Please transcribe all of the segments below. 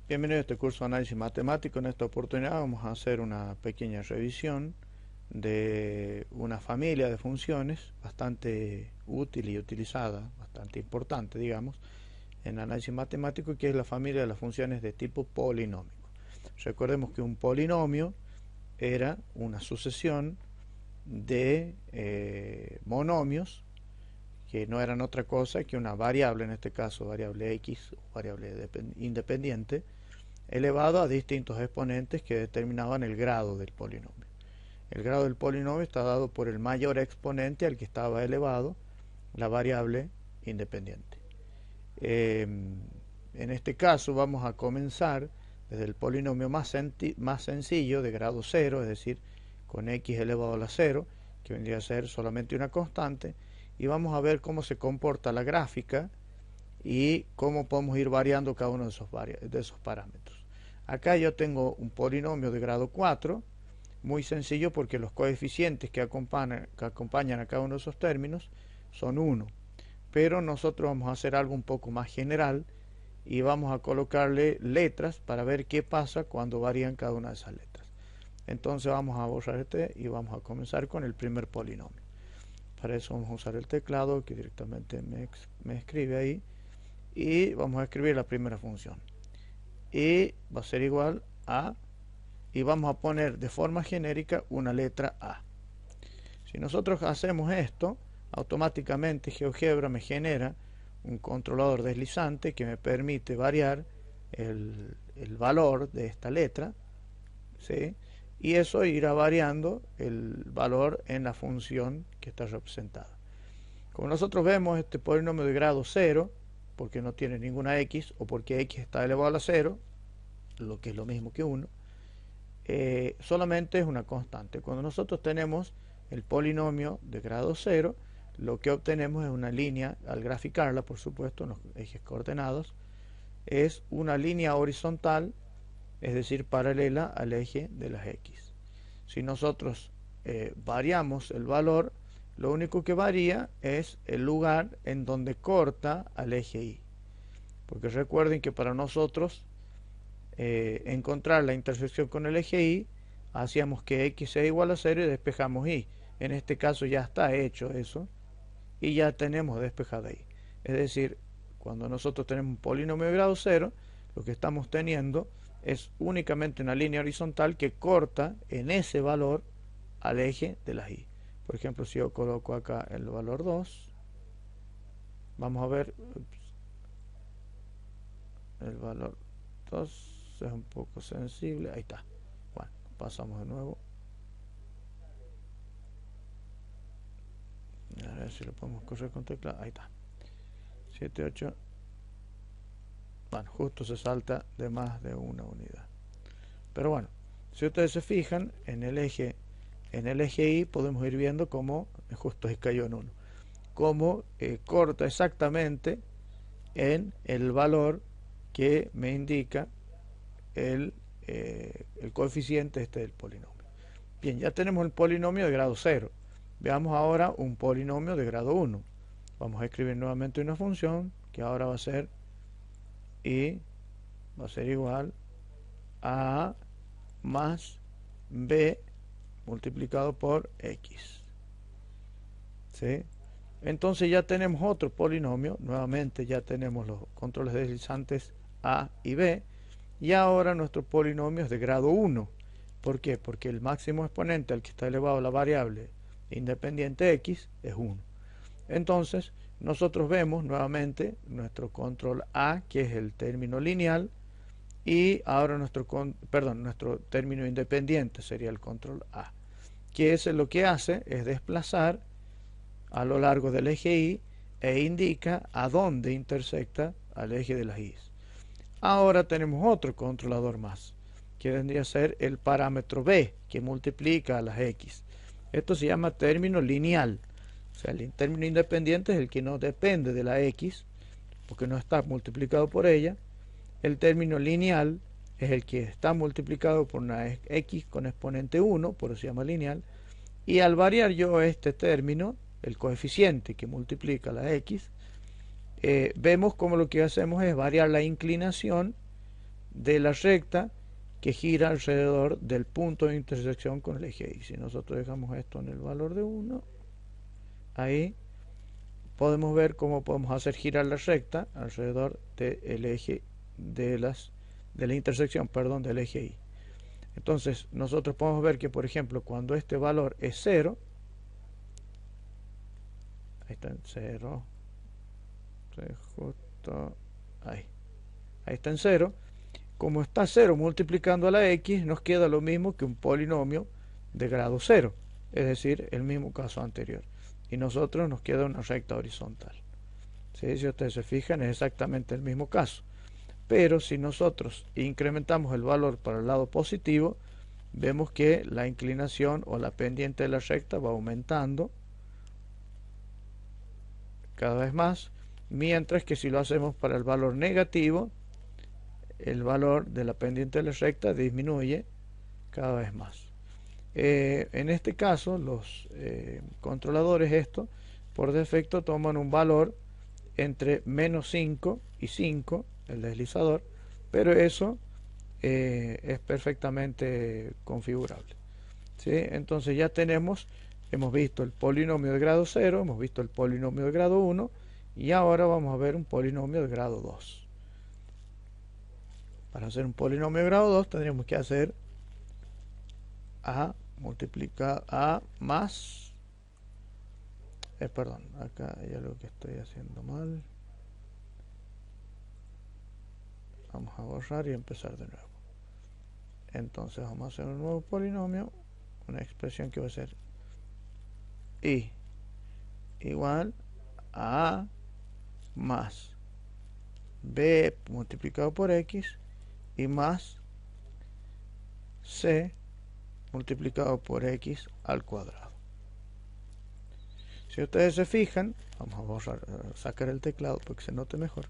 Bienvenido a este curso de análisis matemático. En esta oportunidad vamos a hacer una pequeña revisión de una familia de funciones bastante útil y utilizada, bastante importante, digamos, en análisis matemático, que es la familia de las funciones de tipo polinómico. Recordemos que un polinomio era una sucesión de monomios que no eran otra cosa que una variable, en este caso variable x o variable independiente, elevado a distintos exponentes que determinaban el grado del polinomio. El grado del polinomio está dado por el mayor exponente al que estaba elevado la variable independiente. En este caso vamos a comenzar desde el polinomio más sencillo de grado 0, es decir, con x elevado a la 0, que vendría a ser solamente una constante, y vamos a ver cómo se comporta la gráfica y cómo podemos ir variando cada uno de esos parámetros. Acá yo tengo un polinomio de grado 4, muy sencillo porque los coeficientes que acompañan a cada uno de esos términos son 1. Pero nosotros vamos a hacer algo un poco más general y vamos a colocarle letras para ver qué pasa cuando varían cada una de esas letras. Entonces vamos a borrar este y vamos a comenzar con el primer polinomio. Para eso vamos a usar el teclado que directamente me escribe ahí. Y vamos a escribir la primera función. Y va a ser igual a, y vamos a poner de forma genérica una letra A. Si nosotros hacemos esto, automáticamente GeoGebra me genera un controlador deslizante que me permite variar el valor de esta letra, ¿sí? Y eso irá variando el valor en la función que está representada. Como nosotros vemos, este polinomio de grado 0, porque no tiene ninguna x, o porque x está elevado a la 0, lo que es lo mismo que 1, solamente es una constante. Cuando nosotros tenemos el polinomio de grado 0, lo que obtenemos es una línea, al graficarla, por supuesto, en los ejes coordenados, es una línea horizontal, es decir, paralela al eje de las x. Si nosotros variamos el valor, lo único que varía es el lugar en donde corta al eje y. Porque recuerden que para nosotros encontrar la intersección con el eje y, hacíamos que x sea igual a 0 y despejamos y. En este caso ya está hecho eso y ya tenemos despejada y. Es decir, cuando nosotros tenemos un polinomio de grado 0, lo que estamos teniendo es únicamente una línea horizontal que corta en ese valor al eje de las y. Por ejemplo, si yo coloco acá el valor 2, vamos a ver, el valor 2 es un poco sensible, ahí está. Bueno, pasamos de nuevo. A ver si lo podemos correr con tecla, ahí está. 7, 8. Bueno, justo se salta de más de una unidad. Pero bueno, si ustedes se fijan, en el eje Y podemos ir viendo cómo, justo ahí cayó en 1, cómo corta exactamente en el valor que me indica el coeficiente este del polinomio. Bien, ya tenemos el polinomio de grado 0. Veamos ahora un polinomio de grado 1. Vamos a escribir nuevamente una función que ahora va a ser y va a ser igual a más b multiplicado por x. ¿Sí? Entonces ya tenemos otro polinomio, nuevamente ya tenemos los controles deslizantes a y b, y ahora nuestro polinomio es de grado 1. ¿Por qué? Porque el máximo exponente al que está elevado la variable independiente x es 1. Entonces nosotros vemos nuevamente nuestro control a, que es el término lineal, y ahora nuestro término independiente sería el control a, que ese lo que hace es desplazar a lo largo del eje y e indica a dónde intersecta al eje de las y. Ahora tenemos otro controlador más, que vendría a ser el parámetro b, que multiplica a las x. Esto se llama término lineal. O sea, el término independiente es el que no depende de la x, porque no está multiplicado por ella. El término lineal es el que está multiplicado por una x con exponente 1, por eso se llama lineal. Y al variar yo este término, el coeficiente que multiplica la x, vemos como lo que hacemos es variar la inclinación de la recta que gira alrededor del punto de intersección con el eje Y. Si nosotros dejamos esto en el valor de 1, ahí podemos ver cómo podemos hacer girar la recta alrededor del eje de la intersección, perdón, del eje Y. Entonces nosotros podemos ver que, por ejemplo, cuando este valor es 0, ahí está en 0, justo ahí está en 0. Como está 0 multiplicando a la x, nos queda lo mismo que un polinomio de grado 0, es decir, el mismo caso anterior. Y nosotros nos queda una recta horizontal. ¿Sí? Si ustedes se fijan, es exactamente el mismo caso. Pero si nosotros incrementamos el valor para el lado positivo, vemos que la inclinación o la pendiente de la recta va aumentando cada vez más, mientras que si lo hacemos para el valor negativo, el valor de la pendiente de la recta disminuye cada vez más. En este caso, los controladores por defecto toman un valor entre menos 5 y 5, el deslizador, pero eso es perfectamente configurable. ¿Sí? Entonces ya hemos visto el polinomio de grado 0, hemos visto el polinomio de grado 1 y ahora vamos a ver un polinomio de grado 2. Para hacer un polinomio de grado 2 tendríamos que hacer a multiplicar a más, perdón, acá hay algo que estoy haciendo mal. Vamos a borrar y empezar de nuevo. Entonces vamos a hacer un nuevo polinomio, una expresión que va a ser y igual a A más B multiplicado por X y más C multiplicado por X al cuadrado. Si ustedes se fijan, vamos a borrar, sacar el teclado porque se note mejor.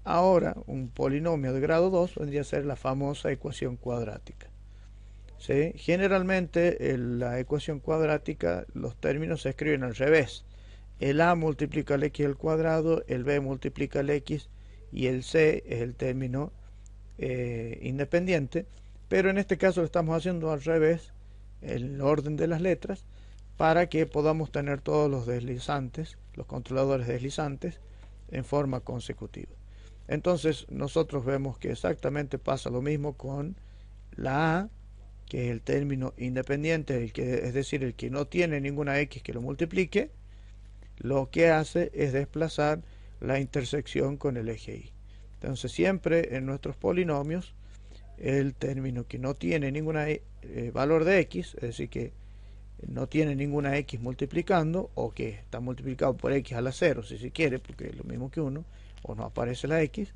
Ahora, un polinomio de grado 2 vendría a ser la famosa ecuación cuadrática. ¿Sí? Generalmente, en la ecuación cuadrática, los términos se escriben al revés. El A multiplica el X al cuadrado, el B multiplica el X y el C es el término independiente. Pero en este caso lo estamos haciendo al revés, el orden de las letras, para que podamos tener todos los deslizantes, los controladores deslizantes, en forma consecutiva. Entonces nosotros vemos que exactamente pasa lo mismo con la A, que es el término independiente, es decir, el que no tiene ninguna X que lo multiplique, lo que hace es desplazar la intersección con el eje Y. Entonces siempre en nuestros polinomios, el término que no tiene ningún valor de X, es decir, que no tiene ninguna X multiplicando, o que está multiplicado por X a la 0, si se quiere, porque es lo mismo que 1, o no aparece la X,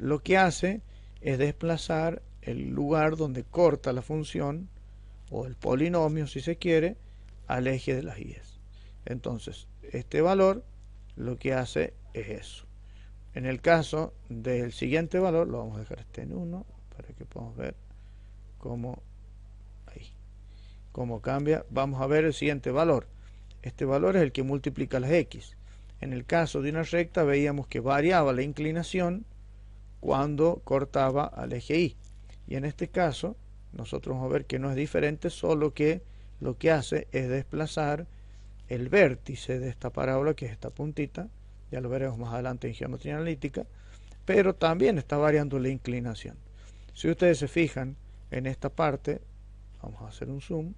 lo que hace es desplazar el lugar donde corta la función, o el polinomio, si se quiere, al eje de las Y's. Entonces, este valor lo que hace es eso. En el caso del siguiente valor, lo vamos a dejar en 1, para que podamos ver cómo cambia. Vamos a ver el siguiente valor. Este valor es el que multiplica las X. En el caso de una recta veíamos que variaba la inclinación cuando cortaba al eje Y. Y en este caso nosotros vamos a ver que no es diferente, solo que lo que hace es desplazar el vértice de esta parábola, que es esta puntita. Ya lo veremos más adelante en geometría analítica. Pero también está variando la inclinación. Si ustedes se fijan en esta parte, vamos a hacer un zoom,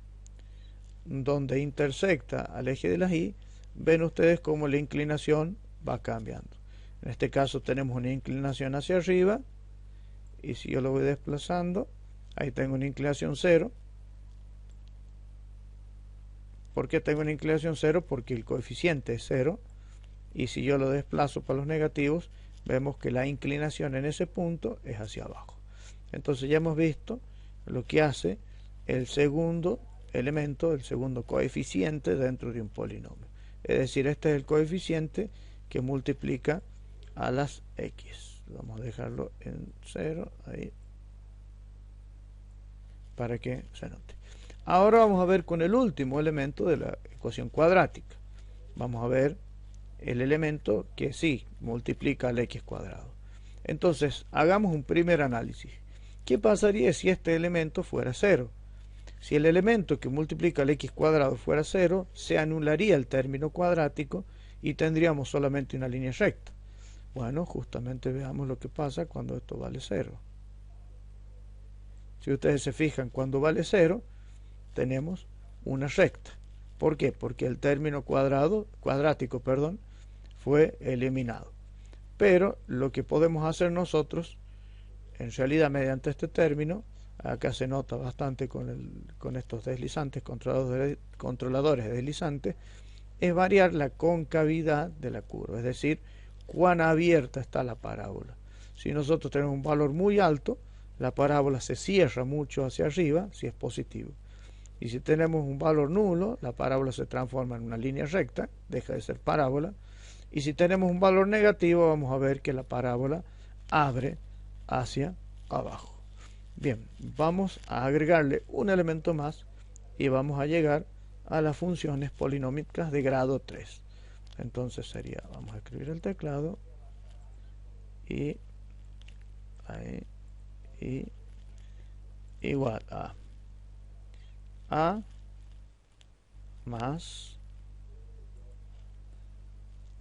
donde intersecta al eje de las Y, ven ustedes cómo la inclinación va cambiando. En este caso tenemos una inclinación hacia arriba, y si yo lo voy desplazando, ahí tengo una inclinación 0. ¿Por qué tengo una inclinación 0? Porque el coeficiente es 0, y si yo lo desplazo para los negativos, vemos que la inclinación en ese punto es hacia abajo. Entonces ya hemos visto lo que hace el segundo elemento, el segundo coeficiente dentro de un polinomio. Es decir, este es el coeficiente que multiplica a las X. Vamos a dejarlo en 0 ahí para que se note. Ahora vamos a ver con el último elemento de la ecuación cuadrática. Vamos a ver el elemento que sí multiplica al X cuadrado. Entonces, hagamos un primer análisis. ¿Qué pasaría si este elemento fuera 0? Si el elemento que multiplica el x cuadrado fuera 0, se anularía el término cuadrático y tendríamos solamente una línea recta. Bueno, justamente veamos lo que pasa cuando esto vale 0. Si ustedes se fijan, cuando vale 0, tenemos una recta. ¿Por qué? Porque el término cuadrático fue eliminado. Pero lo que podemos hacer nosotros, en realidad mediante este término, acá se nota bastante con estos deslizantes, controladores deslizantes, es variar la concavidad de la curva, es decir, cuán abierta está la parábola. Si nosotros tenemos un valor muy alto, la parábola se cierra mucho hacia arriba, si es positivo. Y si tenemos un valor nulo, la parábola se transforma en una línea recta, deja de ser parábola. Y si tenemos un valor negativo, vamos a ver que la parábola abre hacia abajo. Bien, vamos a agregarle un elemento más y vamos a llegar a las funciones polinómicas de grado 3. Entonces sería, vamos a escribir el teclado y ahí, y igual a más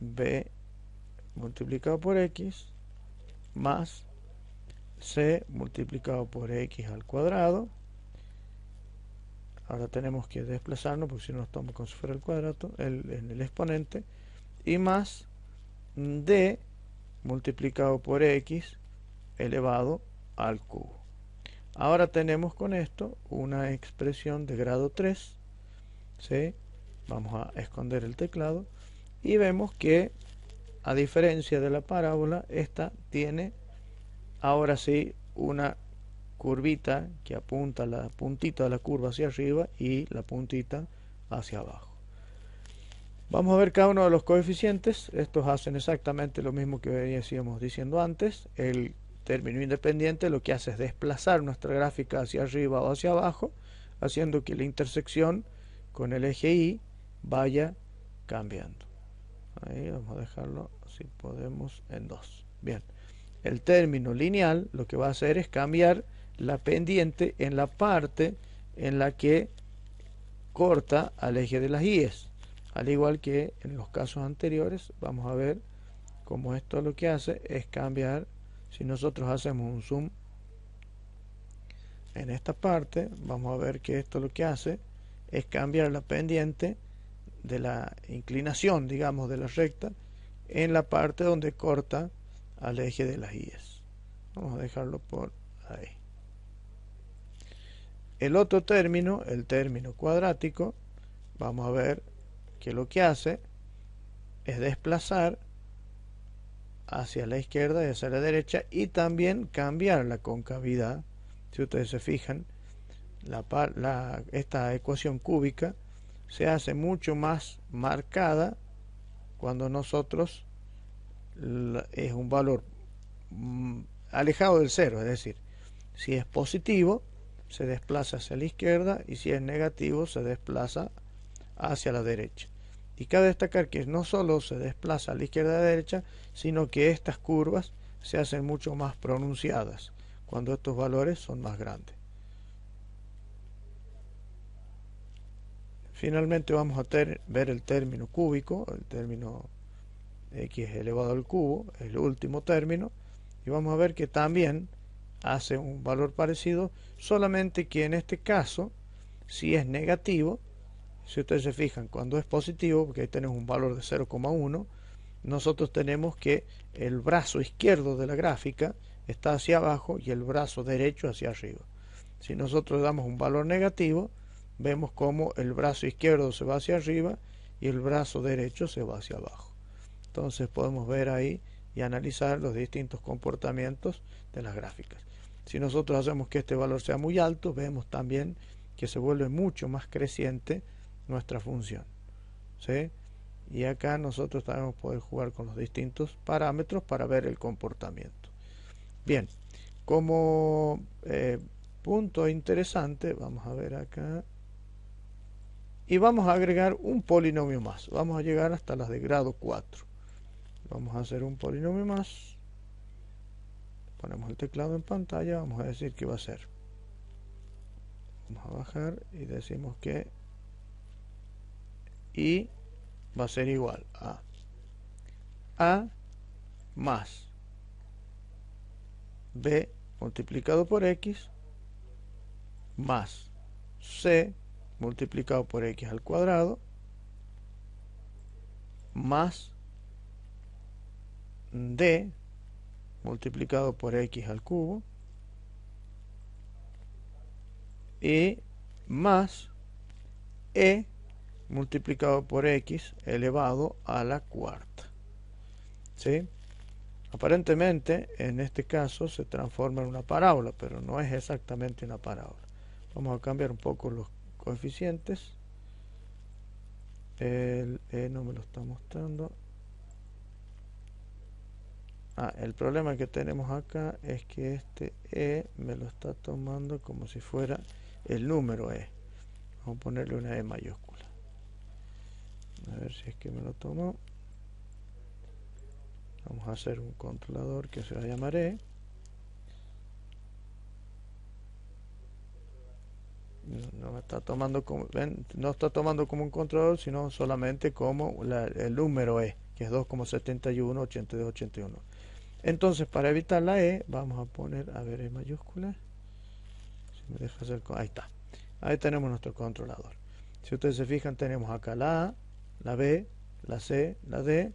b multiplicado por x más c multiplicado por x al cuadrado. Ahora tenemos que desplazarnos porque si no nos toma como si fuera el cuadrado en el exponente, y más d multiplicado por x elevado al cubo. Ahora tenemos con esto una expresión de grado 3. ¿Sí? Vamos a esconder el teclado y vemos que, a diferencia de la parábola, esta tiene ahora sí una curvita que apunta la puntita de la curva hacia arriba y la puntita hacia abajo. Vamos a ver cada uno de los coeficientes. Estos hacen exactamente lo mismo que veníamos diciendo antes. El término independiente lo que hace es desplazar nuestra gráfica hacia arriba o hacia abajo, haciendo que la intersección con el eje Y vaya cambiando. Ahí vamos a dejarlo, si podemos, en 2. Bien. El término lineal lo que va a hacer es cambiar la pendiente en la parte en la que corta al eje de las Y's. Al igual que en los casos anteriores, vamos a ver cómo esto lo que hace es cambiar. Si nosotros hacemos un zoom en esta parte, vamos a ver que esto lo que hace es cambiar la pendiente de la inclinación, digamos, de la recta en la parte donde corta al eje de las Y's. Vamos a dejarlo por ahí. El otro término, el término cuadrático, vamos a ver que lo que hace es desplazar hacia la izquierda y hacia la derecha y también cambiar la concavidad. Si ustedes se fijan, esta ecuación cúbica se hace mucho más marcada cuando nosotros es un valor alejado del cero, es decir, si es positivo se desplaza hacia la izquierda y si es negativo se desplaza hacia la derecha. Y cabe destacar que no solo se desplaza a la izquierda y a la derecha, sino que estas curvas se hacen mucho más pronunciadas cuando estos valores son más grandes. Finalmente vamos a ver el término cúbico, el término x elevado al cubo, el último término, y vamos a ver que también hace un valor parecido, solamente que en este caso, si es negativo, si ustedes se fijan, cuando es positivo, porque ahí tenemos un valor de 0,1, nosotros tenemos que el brazo izquierdo de la gráfica está hacia abajo y el brazo derecho hacia arriba. Si nosotros damos un valor negativo, vemos como el brazo izquierdo se va hacia arriba y el brazo derecho se va hacia abajo. Entonces podemos ver ahí y analizar los distintos comportamientos de las gráficas. Si nosotros hacemos que este valor sea muy alto, vemos también que se vuelve mucho más creciente nuestra función. ¿Sí? Y acá nosotros también podemos jugar con los distintos parámetros para ver el comportamiento. Bien, como punto interesante, vamos a ver acá, y vamos a agregar un polinomio más. Vamos a llegar hasta las de grado 4. Vamos a hacer un polinomio más. ponemos el teclado en pantalla, vamos a decir que va a ser, vamos a bajar y decimos que y va a ser igual a más b multiplicado por x más c multiplicado por x al cuadrado más d multiplicado por x al cubo y más e multiplicado por x elevado a la cuarta. ¿Sí? Aparentemente en este caso se transforma en una parábola, pero no es exactamente una parábola. Vamos a cambiar un poco los coeficientes. El e no me lo está mostrando. El problema que tenemos acá es que este e me lo está tomando como si fuera el número e. Vamos a ponerle una e mayúscula. A ver si es que me lo tomó. Vamos a hacer un controlador que se va a llamar e. No me está tomando como, ¿ven? No está tomando como un controlador, sino solamente como el número e, que es 2,71, 82, 81. Entonces, para evitar la e, vamos a poner, a ver, e mayúscula. Si me deja hacer, ahí está. Ahí tenemos nuestro controlador. Si ustedes se fijan, tenemos acá la a, la b, la c, la d,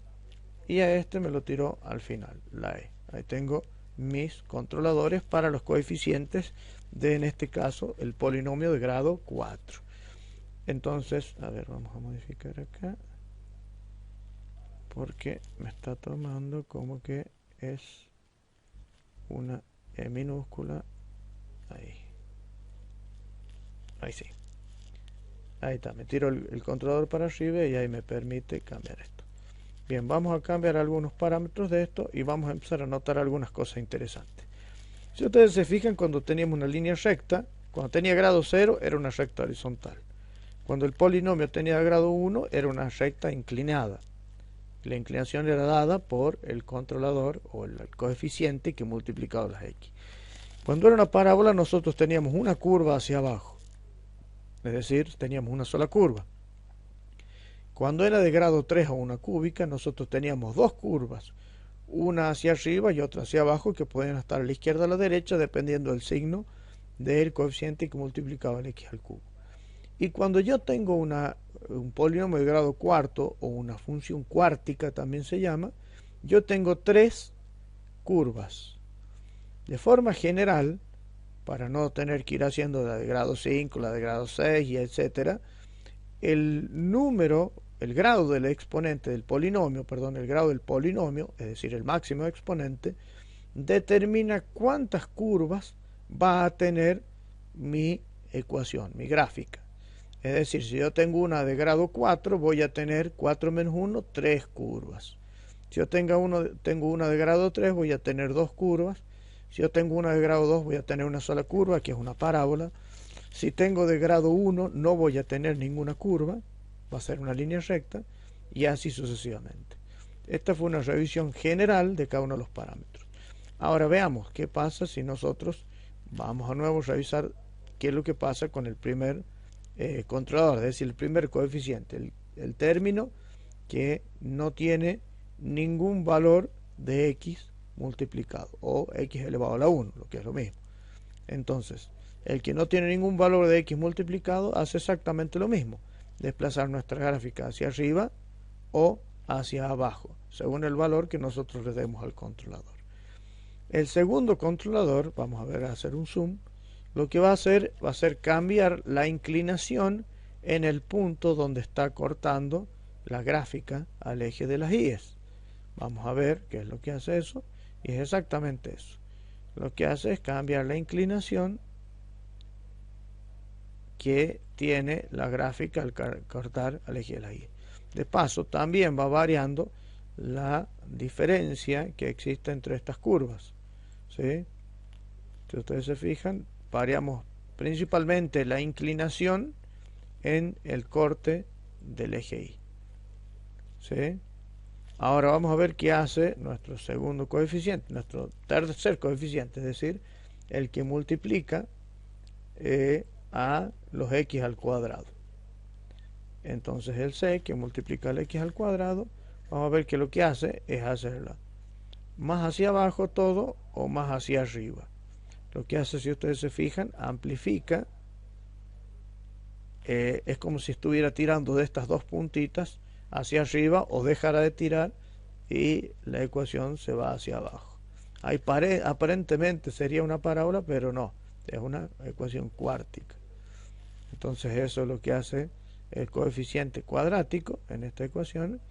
y a este me lo tiró al final, la e. Ahí tengo mis controladores para los coeficientes de, en este caso, el polinomio de grado 4. Entonces, a ver, vamos a modificar acá, porque me está tomando como que es una e minúscula. Ahí sí. Ahí está, me tiro el controlador para arriba y ahí me permite cambiar esto. Bien, vamos a cambiar algunos parámetros de esto y vamos a empezar a notar algunas cosas interesantes. Si ustedes se fijan, cuando teníamos una línea recta, cuando tenía grado 0 era una recta horizontal. Cuando el polinomio tenía grado 1 era una recta inclinada. La inclinación era dada por el controlador o el coeficiente que multiplicaba las x. Cuando era una parábola nosotros teníamos una curva hacia abajo, es decir, teníamos una sola curva. Cuando era de grado 3 o una cúbica nosotros teníamos dos curvas, una hacia arriba y otra hacia abajo, que pueden estar a la izquierda o a la derecha dependiendo del signo del coeficiente que multiplicaba el x al cubo. Y cuando yo tengo un polinomio de grado cuarto o una función cuártica también se llama, yo tengo tres curvas. De forma general, para no tener que ir haciendo la de grado 5, la de grado 6 y etcétera, el número, el grado del exponente del polinomio, perdón, el grado del polinomio, es decir, el máximo exponente, determina cuántas curvas va a tener mi ecuación, mi gráfica. Es decir, si yo tengo una de grado 4, voy a tener 4 menos 1, 3 curvas. Si yo tengo una de grado 3, voy a tener 2 curvas. Si yo tengo una de grado 2, voy a tener una sola curva, que es una parábola. Si tengo de grado 1, no voy a tener ninguna curva, va a ser una línea recta, y así sucesivamente. Esta fue una revisión general de cada uno de los parámetros. Ahora veamos qué pasa si nosotros vamos a nuevo a revisar qué es lo que pasa con el primer controlador, es decir, el primer coeficiente, el término que no tiene ningún valor de x multiplicado, o x elevado a la 1, lo que es lo mismo. Entonces, el que no tiene ningún valor de x multiplicado hace exactamente lo mismo, desplazar nuestra gráfica hacia arriba o hacia abajo, según el valor que nosotros le demos al controlador. El segundo controlador, vamos a ver, a hacer un zoom, lo que va a hacer cambiar la inclinación en el punto donde está cortando la gráfica al eje de las íes. Vamos a ver qué es lo que hace eso, y es exactamente eso. Lo que hace es cambiar la inclinación que tiene la gráfica al cortar al eje de las íes. De paso, también va variando la diferencia que existe entre estas curvas, ¿sí? Si ustedes se fijan, variamos principalmente la inclinación en el corte del eje Y, ¿sí? Ahora vamos a ver qué hace nuestro segundo coeficiente, nuestro tercer coeficiente, es decir, el que multiplica a los x al cuadrado. Entonces el c que multiplica el x al cuadrado, vamos a ver que lo que hace es hacerla más hacia abajo todo o más hacia arriba. Lo que hace, si ustedes se fijan, amplifica. Es como si estuviera tirando de estas dos puntitas hacia arriba o dejara de tirar y la ecuación se va hacia abajo. Ahí aparentemente sería una parábola, pero no, es una ecuación cuártica. Entonces eso es lo que hace el coeficiente cuadrático en esta ecuación.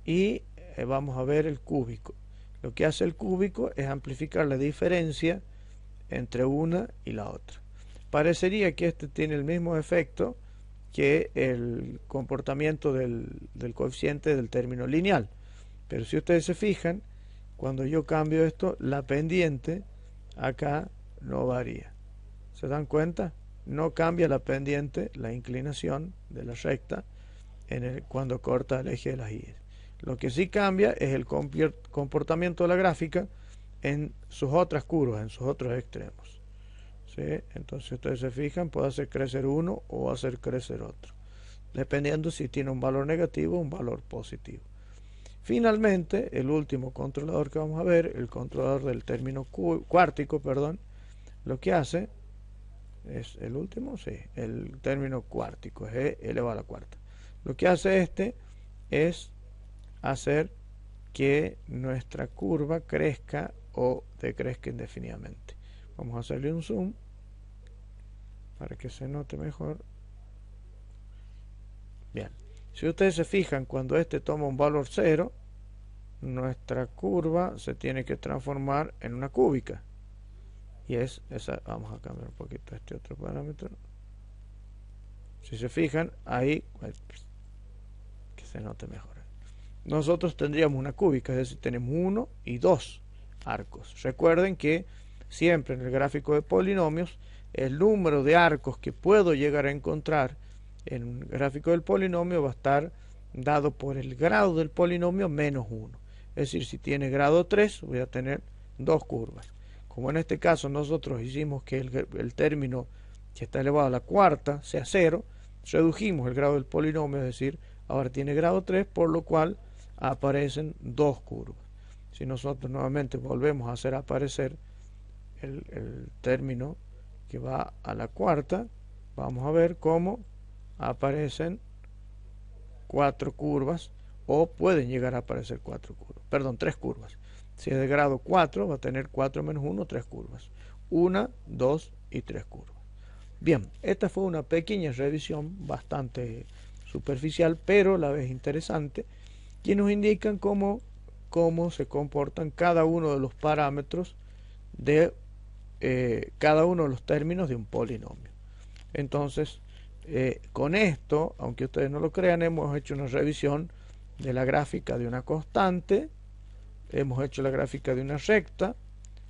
Y vamos a ver el cúbico. Lo que hace el cúbico es amplificar la diferencia entre una y la otra. Parecería que este tiene el mismo efecto que el comportamiento del coeficiente del término lineal. Pero si ustedes se fijan, cuando yo cambio esto, la pendiente acá no varía. ¿Se dan cuenta? No cambia la pendiente, la inclinación de la recta cuando corta el eje de las Y. Lo que sí cambia es el comportamiento de la gráfica en sus otras curvas, en sus otros extremos. ¿Sí? Entonces ustedes se fijan, puede hacer crecer uno o hacer crecer otro, dependiendo si tiene un valor negativo o un valor positivo. Finalmente, el último controlador que vamos a ver, el controlador del término cuártico, perdón, lo que hace es el último, sí, el término cuártico, es e elevado a la cuarta. Lo que hace este es hacer que nuestra curva crezca o decrezca indefinidamente. Vamos a hacerle un zoom para que se note mejor. Bien, si ustedes se fijan, cuando este toma un valor 0, nuestra curva se tiene que transformar en una cúbica. Y es esa. Vamos a cambiar un poquito este otro parámetro. Si se fijan, ahí, que se note mejor. Nosotros tendríamos una cúbica, es decir, tenemos 1 y 2 arcos. Recuerden que siempre en el gráfico de polinomios, el número de arcos que puedo llegar a encontrar en un gráfico del polinomio va a estar dado por el grado del polinomio menos 1. Es decir, si tiene grado 3, voy a tener 2 curvas. Como en este caso nosotros hicimos que el término que está elevado a la cuarta sea 0, redujimos el grado del polinomio, es decir, ahora tiene grado 3, por lo cual aparecen 2 curvas. Si nosotros nuevamente volvemos a hacer aparecer el término que va a la cuarta, vamos a ver cómo aparecen 4 curvas, o pueden llegar a aparecer 3 curvas. Si es de grado 4, va a tener 4 menos 1, 3 curvas. 1, 2 y 3 curvas. Bien, esta fue una pequeña revisión, bastante superficial, pero a la vez interesante, que nos indican cómo se comportan cada uno de los parámetros de cada uno de los términos de un polinomio. Entonces, con esto, aunque ustedes no lo crean, hemos hecho una revisión de la gráfica de una constante, hemos hecho la gráfica de una recta,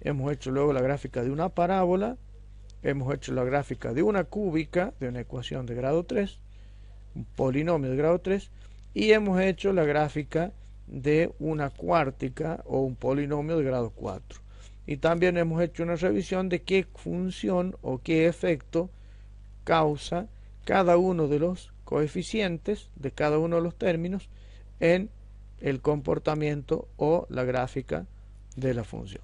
hemos hecho luego la gráfica de una parábola, hemos hecho la gráfica de una cúbica, de una ecuación de grado 3, un polinomio de grado 3, y hemos hecho la gráfica de una cuártica o un polinomio de grado 4. Y también hemos hecho una revisión de qué función o qué efecto causa cada uno de los coeficientes de cada uno de los términos en el comportamiento o la gráfica de la función.